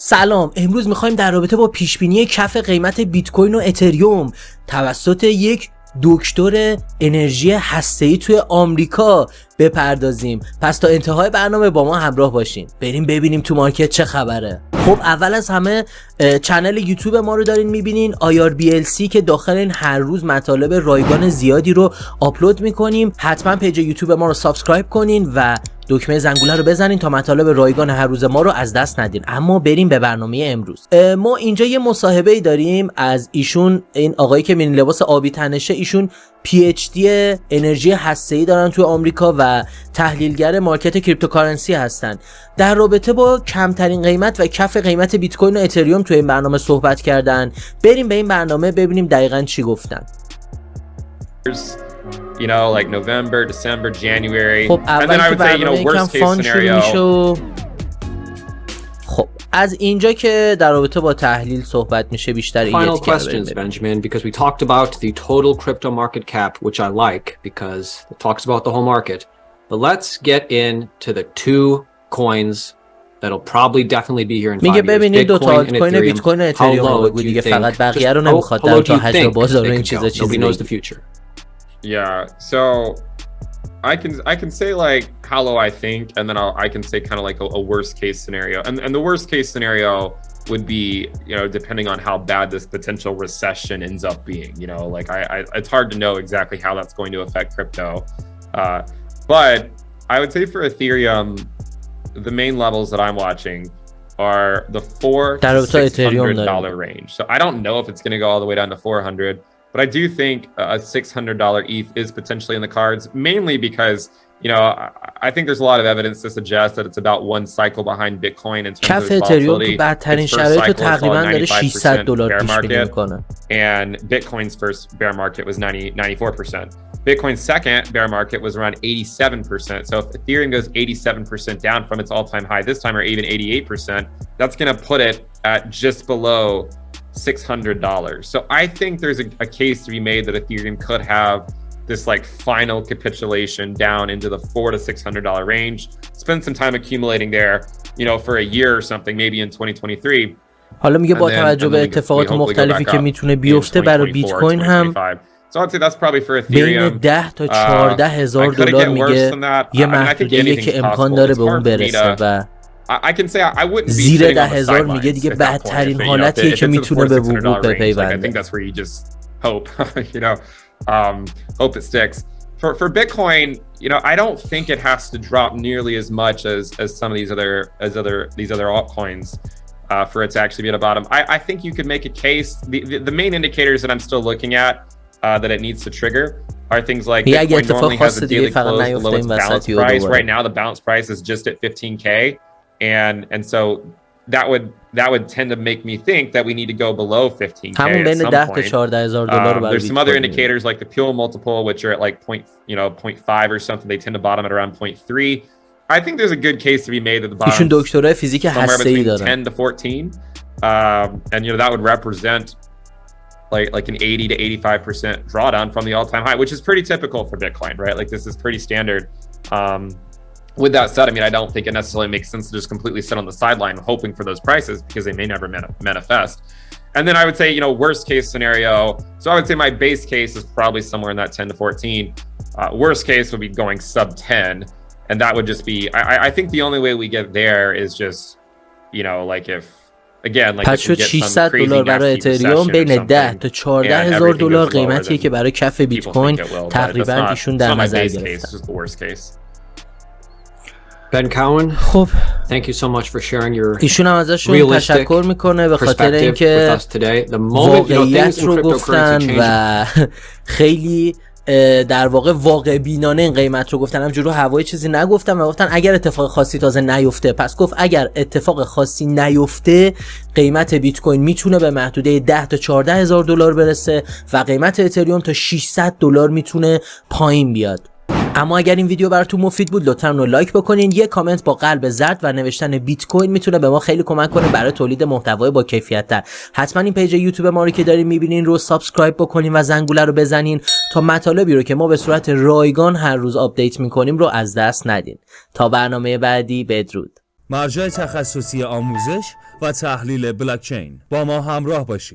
سلام، امروز میخوایم در رابطه با پیشبینی کف قیمت بیتکوین و اتریوم توسط یک دکتر انرژی هسته‌ای توی آمریکا بپردازیم. پس تا انتهای برنامه با ما همراه باشین. بریم ببینیم تو مارکت چه خبره. خب اول از همه چنل یوتیوب ما رو دارین میبینین IRBLC که داخل این هر روز مطالب رایگان زیادی رو آپلود میکنیم. حتما پیج یوتیوب ما رو سابسکرایب کنین و دکمه زنگوله رو بزنین تا مطالب رایگان هر روز ما رو از دست ندین. اما بریم به برنامه امروز. ما اینجا یه مصاحبه ای داریم از ایشون، این آقایی که میبینین لباس آبی تنشه، ایشون PhD انرژی هسته‌ای دارن تو آمریکا و تحلیلگر مارکت کریپتوکارنسی هستن. در رابطه با کمترین قیمت و کف قیمت بیت کوین و اتریوم تو این برنامه صحبت کردن. بریم به این برنامه ببینیم دقیقاً چی گفتن. You know, like November, December, January. خب and then I would say, you know, worst case scenario. خب از اینجا که در رابطه با تحلیل صحبت میشه بیشتر Final questions, Benjamin, because we talked about the total crypto market cap, which I like because it talks about the whole market. But let's get into the two coins that'll probably definitely be here in 5 years. میگه ببینید دو تا آلت کوین بیتکوین و اتریوم رو بگو دیگه، فقط بقیه رو نمیخواد در تا حجم بازار و این چیزا چیزی بگی. Yeah, so I can say like how low I think, and then I can say kind of like a worst case scenario. And the worst case scenario would be, you know, depending on how bad this potential recession ends up being. You know, like I it's hard to know exactly how that's going to affect crypto. But I would say for Ethereum, the main levels that I'm watching are the $400 to $600 range. So I don't know if it's going to go all the way down to 400. But I do think a $600 ETH is potentially in the cards, mainly because, you know, I think there's a lot of evidence to suggest that it's about one cycle behind Bitcoin in terms of volatility. Its first cycle is all 95% bear market, and Bitcoin's first bear market was 94%. Bitcoin's second bear market was around 87%. So if Ethereum goes 87% down from its all-time high this time, or even 88%, that's going to put it at just below $600. So I think there's a case to be made that Ethereum could have this like final capitulation down into the $400 to $600 range, spend some time accumulating there, you know, for a year or something, maybe in 2023. حالا میگه با توجه به اتفاقات مختلفی که میتونه بیفته برای بیت کوین هم So I'd say that's probably for Ethereum. بین 10 تا 14 هزار دلار میگه یه محدودیه که امکان داره به اون برسه و I can say I wouldn't be زیر 10,000 میگه دیگه بدترین حالتیه که میتونه به وقوع بپیونده. I think that's where you just hope, you know, hope it sticks. For Bitcoin, you know, I don't think it has to drop nearly as much as some of these other altcoins for it to actually be at a bottom. I think you could make a case. The main indicators that I'm still looking at that it needs to trigger are things like Bitcoin normally has a daily close below its balance price. Right now, the balance price is just at 15K. And so that would tend to make me think that we need to go below 15K at some point. There's some other indicators like the Peel multiple, which are at like 0.5 or something. They tend to bottom at around 0.3. I think there's a good case to be made that the bottom somewhere between 10 to 14. And you know that would represent like an 80 to 85% drawdown from the all-time high, which is pretty typical for Bitcoin, right? Like this is pretty standard. With that said, I mean, I don't think it necessarily makes sense to just completely sit on the sideline hoping for those prices because they may never manifest. And then I would say, you know, worst case scenario. So I would say my base case is probably somewhere in that 10 to 14. Worst case would be going sub 10. And that would just be, I think the only way we get there is just, you know, like if, again, like if we get some crazy nasty recession بین 10 تا 14 هزار دلار قیمتیه که برای کف بیت کوین تقریبا ایشون در نظر گرفتن. Ben Cowan, خب thank you so much for sharing your ایشون هم ازشون تشکر میکنه به خاطر اینکه واقعیت رو گفتن و خیلی در واقع واقع بینانه این قیمت رو گفتن. همجوری رو هوای چیزی نگفتن و گفتن اگر اتفاق خاصی تازه نیفته. پس گفت اگر اتفاق خاصی نیفته قیمت بیت کوین میتونه به محدوده 10 تا 14 هزار دلار برسه و قیمت اتریوم تا 600 دلار میتونه پایین بیاد. اما اگر این ویدیو براتون مفید بود لطفاً اون رو لایک بکنین. یه کامنت با قلب زرد و نوشتن بیت کوین میتونه به ما خیلی کمک کنه برای تولید محتوای با کیفیت تر. حتما این پیج یوتیوب ما رو که دارین میبینین رو سابسکرایب بکنین و زنگوله رو بزنین تا مطالبی رو که ما به صورت رایگان هر روز آپدیت میکنیم رو از دست ندین. تا برنامه بعدی، بدرود. مرجع تخصصی آموزش و تحلیل بلاکچین. با ما همراه باشید.